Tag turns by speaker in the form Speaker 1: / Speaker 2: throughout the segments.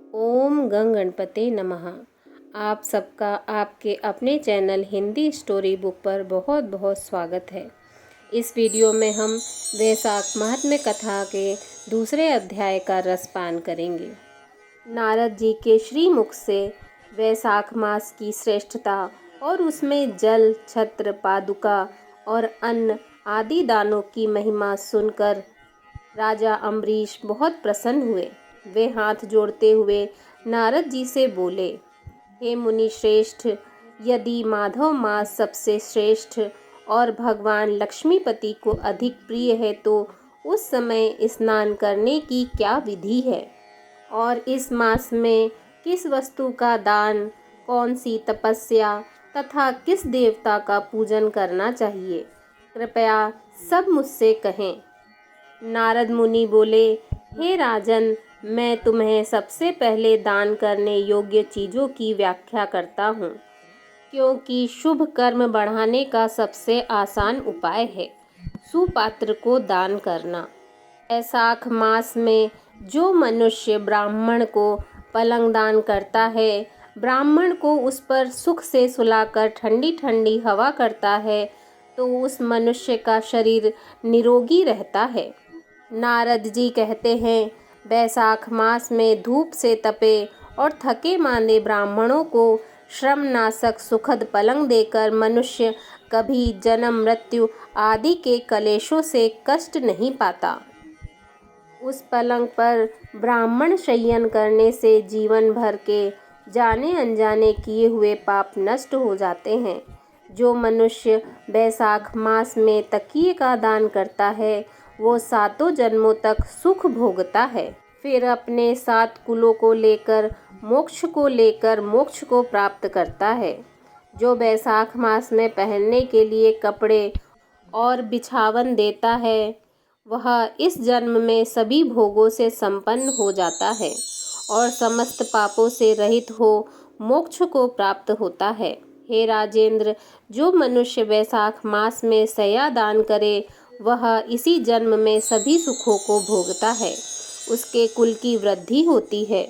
Speaker 1: ओम गंग गणपते नमः। आप सबका आपके अपने चैनल हिंदी स्टोरी बुक पर बहुत बहुत स्वागत है। इस वीडियो में हम वैशाख महात्म्य कथा के दूसरे अध्याय का रसपान करेंगे। नारद जी के श्रीमुख से वैशाख मास की श्रेष्ठता और उसमें जल, छत्र, पादुका और अन्न आदि दानों की महिमा सुनकर राजा अम्बरीश बहुत प्रसन्न हुए। वे हाथ जोड़ते हुए नारद जी से बोले, हे मुनि श्रेष्ठ, यदि माधव मास सबसे श्रेष्ठ और भगवान लक्ष्मीपति को अधिक प्रिय है तो उस समय स्नान करने की क्या विधि है और इस मास में किस वस्तु का दान, कौन सी तपस्या तथा किस देवता का पूजन करना चाहिए, कृपया सब मुझसे कहें। नारद मुनि बोले, हे राजन, मैं तुम्हें सबसे पहले दान करने योग्य चीज़ों की व्याख्या करता हूँ, क्योंकि शुभ कर्म बढ़ाने का सबसे आसान उपाय है सुपात्र को दान करना। वैशाख मास में जो मनुष्य ब्राह्मण को पलंग दान करता है, ब्राह्मण को उस पर सुख से सुलाकर ठंडी ठंडी हवा करता है, तो उस मनुष्य का शरीर निरोगी रहता है। नारद जी कहते हैं, वैशाख मास में धूप से तपे और थके मांदे ब्राह्मणों को श्रमनाशक सुखद पलंग देकर मनुष्य कभी जन्म मृत्यु आदि के कलेशों से कष्ट नहीं पाता। उस पलंग पर ब्राह्मण शयन करने से जीवन भर के जाने अनजाने किए हुए पाप नष्ट हो जाते हैं। जो मनुष्य वैशाख मास में तकिए का दान करता है, वो सातों जन्मों तक सुख भोगता है, फिर अपने 7 कुलों को लेकर मोक्ष को प्राप्त करता है। जो वैशाख मास में पहनने के लिए कपड़े और बिछावन देता है, वह इस जन्म में सभी भोगों से संपन्न हो जाता है और समस्त पापों से रहित हो मोक्ष को प्राप्त होता है। हे राजेंद्र, जो मनुष्य वैशाख मास में सया दान करे, वह इसी जन्म में सभी सुखों को भोगता है। उसके कुल की वृद्धि होती है,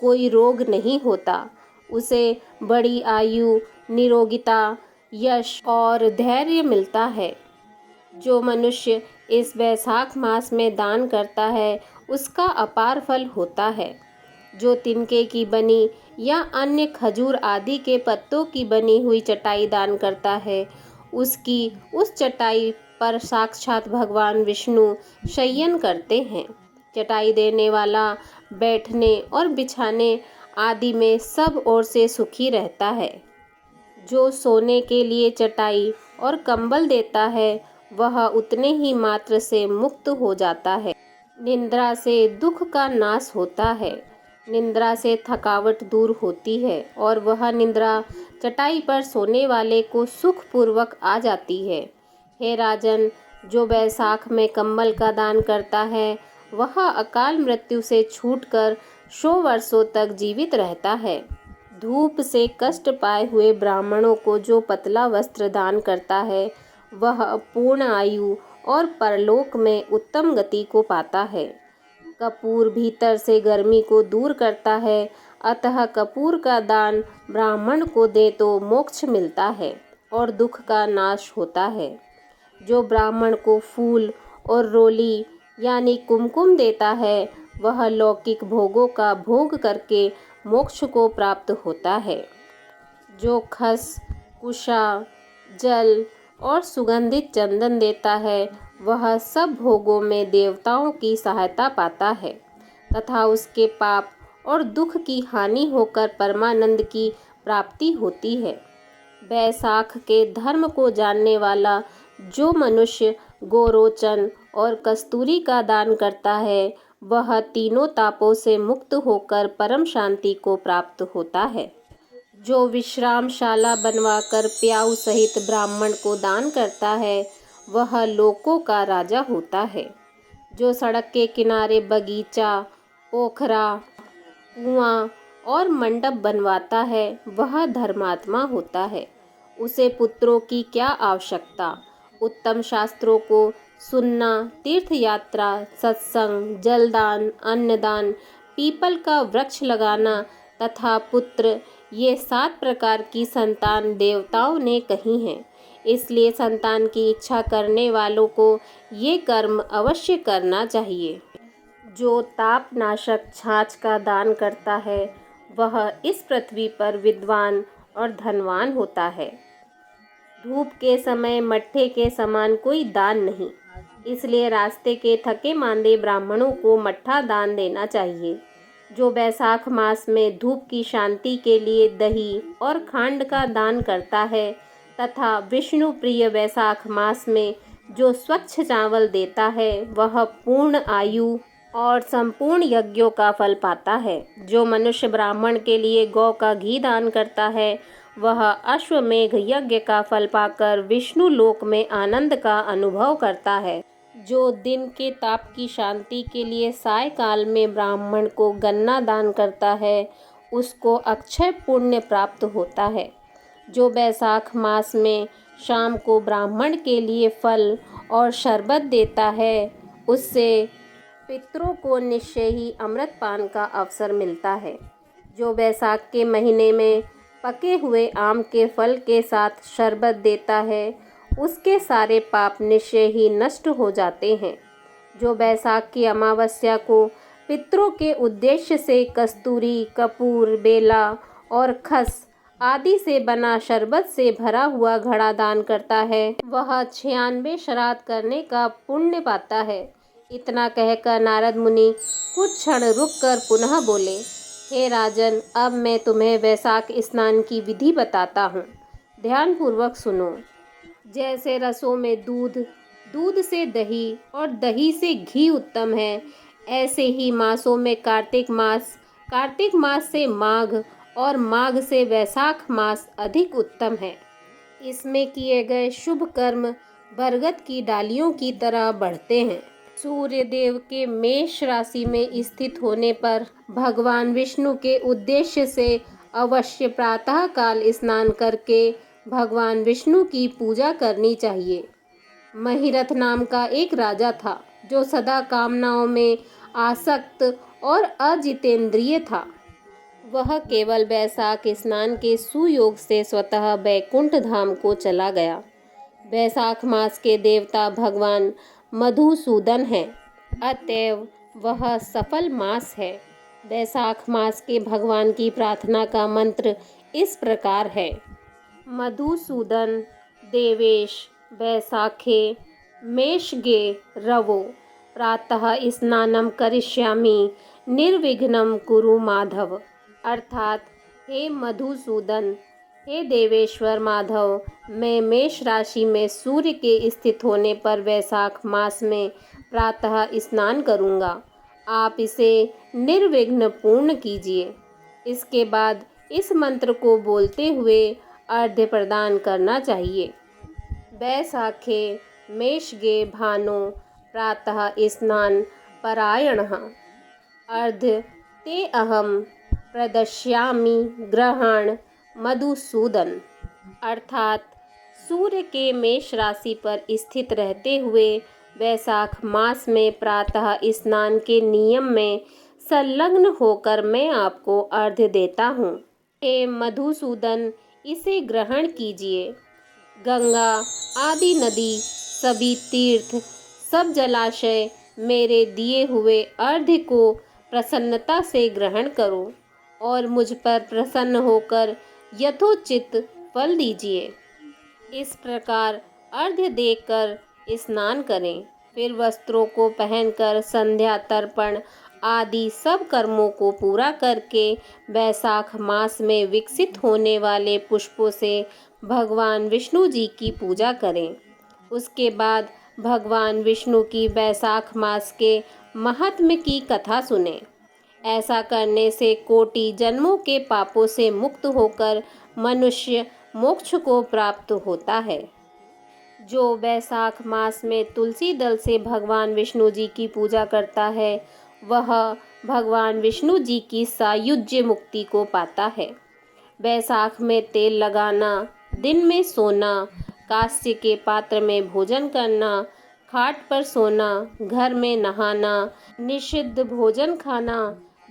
Speaker 1: कोई रोग नहीं होता, उसे बड़ी आयु, निरोगिता, यश और धैर्य मिलता है। जो मनुष्य इस वैशाख मास में दान करता है, उसका अपार फल होता है। जो तिनके की बनी या अन्य खजूर आदि के पत्तों की बनी हुई चटाई दान करता है, उसकी उस चटाई पर साक्षात भगवान विष्णु शयन करते हैं। चटाई देने वाला बैठने और बिछाने आदि में सब ओर से सुखी रहता है। जो सोने के लिए चटाई और कंबल देता है, वह उतने ही मात्र से मुक्त हो जाता है। निद्रा से दुख का नाश होता है, निद्रा से थकावट दूर होती है और वह निद्रा चटाई पर सोने वाले को सुखपूर्वक आ जाती है। हे राजन, जो वैशाख में कंबल का दान करता है, वह अकाल मृत्यु से छूटकर 100 वर्षों तक जीवित रहता है। धूप से कष्ट पाए हुए ब्राह्मणों को जो पतला वस्त्र दान करता है, वह पूर्ण आयु और परलोक में उत्तम गति को पाता है। कपूर भीतर से गर्मी को दूर करता है, अतः कपूर का दान ब्राह्मण को दे तो मोक्ष मिलता है और दुख का नाश होता है। जो ब्राह्मण को फूल और रोली यानी कुमकुम देता है, वह लौकिक भोगों का भोग करके मोक्ष को प्राप्त होता है। जो खस, कुशा, जल और सुगंधित चंदन देता है, वह सब भोगों में देवताओं की सहायता पाता है तथा उसके पाप और दुख की हानि होकर परमानंद की प्राप्ति होती है। वैशाख के धर्म को जानने वाला जो मनुष्य गोरोचन और कस्तूरी का दान करता है, वह तीनों तापों से मुक्त होकर परम शांति को प्राप्त होता है। जो विश्रामशाला बनवाकर प्याऊ सहित ब्राह्मण को दान करता है, वह लोकों का राजा होता है। जो सड़क के किनारे बगीचा, पोखरा, कुआं और मंडप बनवाता है, वह धर्मात्मा होता है। उसे पुत्रों की क्या आवश्यकता। उत्तम शास्त्रों को सुनना, तीर्थ यात्रा, सत्संग, जलदान, अन्नदान, पीपल का वृक्ष लगाना तथा पुत्र, ये 7 प्रकार की संतान देवताओं ने कही हैं। इसलिए संतान की इच्छा करने वालों को ये कर्म अवश्य करना चाहिए। जो तापनाशक छाछ का दान करता है वह इस पृथ्वी पर विद्वान और धनवान होता है। धूप के समय मट्ठे के समान कोई दान नहीं, इसलिए रास्ते के थके मांदे ब्राह्मणों को मट्ठा दान देना चाहिए। जो बैसाख मास में धूप की शांति के लिए दही और खांड का दान करता है तथा विष्णु प्रिय वैशाख मास में जो स्वच्छ चावल देता है वह पूर्ण आयु और संपूर्ण यज्ञों का फल पाता है। जो मनुष्य ब्राह्मण के लिए गौ का घी दान करता है वह अश्वमेघ यज्ञ का फल पाकर विष्णु लोक में आनंद का अनुभव करता है। जो दिन के ताप की शांति के लिए सायकाल में ब्राह्मण को गन्ना दान करता है उसको अक्षय पुण्य प्राप्त होता है। जो बैसाख मास में शाम को ब्राह्मण के लिए फल और शरबत देता है उससे पितरों को निश्चय ही अमृत पान का अवसर मिलता है। जो बैसाख के महीने में पके हुए आम के फल के साथ शरबत देता है उसके सारे पाप निश्चय ही नष्ट हो जाते हैं। जो बैसाख की अमावस्या को पितरों के उद्देश्य से कस्तूरी, कपूर, बेला और खस आदि से बना शरबत से भरा हुआ घड़ा दान करता है वह 96 श्राद्ध करने का पुण्य पाता है। इतना कहकर नारद मुनि कुछ क्षण रुककर पुनः बोले, हे राजन, अब मैं तुम्हें वैशाख स्नान की विधि बताता हूँ, ध्यानपूर्वक सुनो। जैसे रसों में दूध, दूध से दही और दही से घी उत्तम है, ऐसे ही मासों में कार्तिक मास, कार्तिक मास से माघ और माघ से वैशाख मास अधिक उत्तम है। इसमें किए गए शुभ कर्म बरगद की डालियों की तरह बढ़ते हैं। सूर्य देव के मेष राशि में स्थित होने पर भगवान विष्णु के उद्देश्य से अवश्य प्रातः काल स्नान करके भगवान विष्णु की पूजा करनी चाहिए। महिरथ नाम का एक राजा था जो सदा कामनाओं में आसक्त और अजितेंद्रिय था। वह केवल बैसाख स्नान के सुयोग से स्वतः बैकुंठ धाम को चला गया। बैसाख मास के देवता भगवान मधुसूदन हैं, अतएव वह सफल मास है। बैसाख मास के भगवान की प्रार्थना का मंत्र इस प्रकार है, मधुसूदन देवेश बैसाखे मेषगे रवो प्रातः स्नानम करिष्यामि निर्विघ्नं कुरु माधव। अर्थात, हे मधुसूदन, हे देवेश्वर माधव, मैं मेष राशि में सूर्य के स्थित होने पर वैशाख मास में प्रातः स्नान करूँगा। आप इसे निर्विघ्न पूर्ण कीजिए। इसके बाद इस मंत्र को बोलते हुए अर्घ्य प्रदान करना चाहिए। बैसाखे मेषगे भानो प्रातः स्नान परायणः अर्घ्य ते अहम प्रदश्यामि ग्रहण मधुसूदन। अर्थात, सूर्य के मेष राशि पर स्थित रहते हुए वैशाख मास में प्रातः स्नान के नियम में संलग्न होकर मैं आपको अर्घ्य देता हूँ। हे मधुसूदन, इसे ग्रहण कीजिए। गंगा आदि नदी, सभी तीर्थ, सब जलाशय मेरे दिए हुए अर्घ्य को प्रसन्नता से ग्रहण करो और मुझ पर प्रसन्न होकर यथोचित फल दीजिए। इस प्रकार अर्घ्य देकर स्नान करें। फिर वस्त्रों को पहनकर संध्या तर्पण आदि सब कर्मों को पूरा करके बैसाख मास में विकसित होने वाले पुष्पों से भगवान विष्णु जी की पूजा करें। उसके बाद भगवान विष्णु की बैसाख मास के महात्म्य की कथा सुनें। ऐसा करने से कोटि जन्मों के पापों से मुक्त होकर मनुष्य मोक्ष को प्राप्त होता है। जो बैसाख मास में तुलसी दल से भगवान विष्णु जी की पूजा करता है वह भगवान विष्णु जी की सायुज्य मुक्ति को पाता है। बैसाख में तेल लगाना, दिन में सोना, कांस्य के पात्र में भोजन करना, खाट पर सोना, घर में नहाना, निषिद्ध भोजन खाना,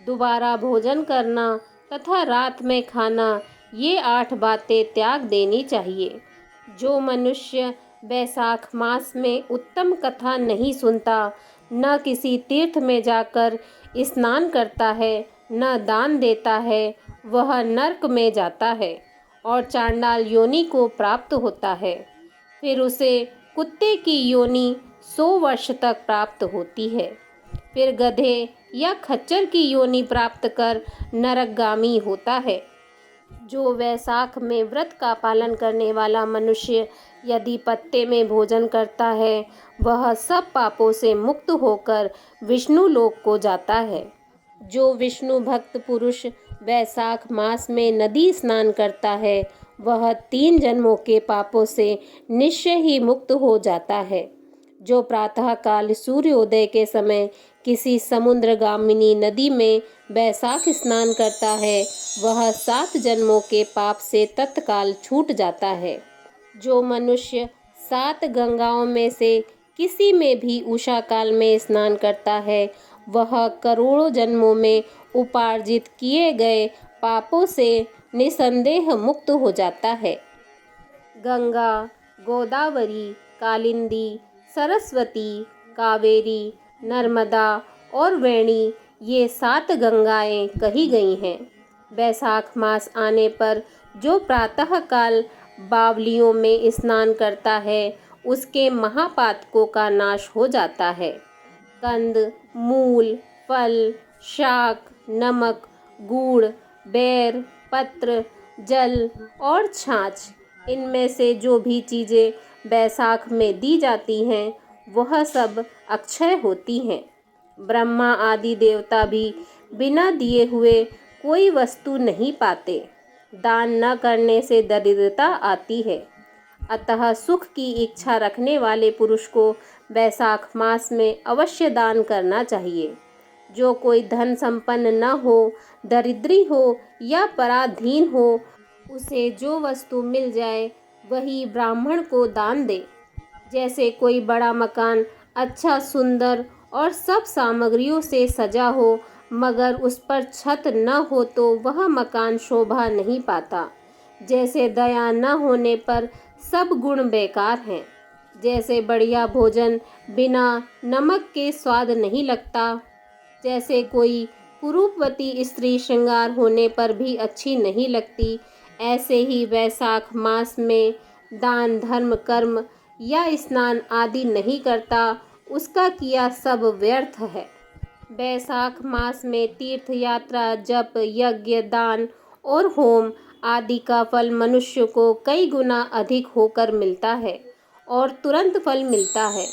Speaker 1: दोबारा भोजन करना तथा रात में खाना, ये 8 बातें त्याग देनी चाहिए। जो मनुष्य वैशाख मास में उत्तम कथा नहीं सुनता, न किसी तीर्थ में जाकर स्नान करता है, न दान देता है, वह नरक में जाता है और चांडाल योनि को प्राप्त होता है। फिर उसे कुत्ते की योनि 100 वर्ष तक प्राप्त होती है। फिर गधे या खच्चर की योनि प्राप्त कर नरकगामी होता है। जो वैशाख में व्रत का पालन करने वाला मनुष्य यदि पत्ते में भोजन करता है, वह सब पापों से मुक्त होकर विष्णु लोक को जाता है। जो विष्णु भक्त पुरुष वैशाख मास में नदी स्नान करता है, वह 3 जन्मों के पापों से निश्चय ही मुक्त हो जाता है। जो प्रातःकाल सूर्योदय के समय किसी समुद्रगामिनी नदी में वैशाख स्नान करता है, वह 7 जन्मों के पाप से तत्काल छूट जाता है। जो मनुष्य 7 गंगाओं में से किसी में भी उषा काल में स्नान करता है, वह करोड़ों जन्मों में उपार्जित किए गए पापों से निसंदेह मुक्त हो जाता है। गंगा, गोदावरी, कालिंदी, सरस्वती, कावेरी, नर्मदा और वेणी, ये 7 गंगाएं कही गई हैं। वैशाख मास आने पर जो प्रातःकाल बावलियों में स्नान करता है, उसके महापातकों का नाश हो जाता है। कंद, मूल, फल, शाक, नमक, गुड़, बेर, पत्र, जल और छाछ, इनमें से जो भी चीज़ें वैशाख में दी जाती हैं, वह सब अक्षय होती हैं। ब्रह्मा आदि देवता भी बिना दिए हुए कोई वस्तु नहीं पाते। दान न करने से दरिद्रता आती है। अतः सुख की इच्छा रखने वाले पुरुष को वैशाख मास में अवश्य दान करना चाहिए। जो कोई धन संपन्न न हो, दरिद्री हो या पराधीन हो, उसे जो वस्तु मिल जाए वही ब्राह्मण को दान दे। जैसे कोई बड़ा मकान अच्छा, सुंदर और सब सामग्रियों से सजा हो, मगर उस पर छत न हो तो वह मकान शोभा नहीं पाता। जैसे दया न होने पर सब गुण बेकार हैं। जैसे बढ़िया भोजन बिना नमक के स्वाद नहीं लगता। जैसे कोई कुरूपवती स्त्री श्रृंगार होने पर भी अच्छी नहीं लगती, ऐसे ही वैशाख मास में दान, धर्म, कर्म या स्नान आदि नहीं करता, उसका किया सब व्यर्थ है। वैशाख मास में तीर्थ यात्रा, जप, यज्ञ, दान और होम आदि का फल मनुष्य को कई गुना अधिक होकर मिलता है और तुरंत फल मिलता है।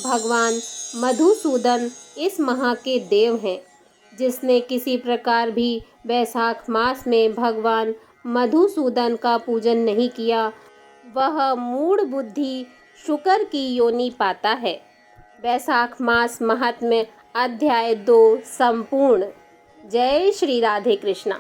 Speaker 1: भगवान मधुसूदन इस माह के देव हैं। जिसने किसी प्रकार भी वैशाख मास में भगवान मधुसूदन का पूजन नहीं किया, वह मूढ़ बुद्धि शुकर की योनि पाता है। वैशाख मास महात्म्य अध्याय 2 संपूर्ण। जय श्री राधे कृष्णा।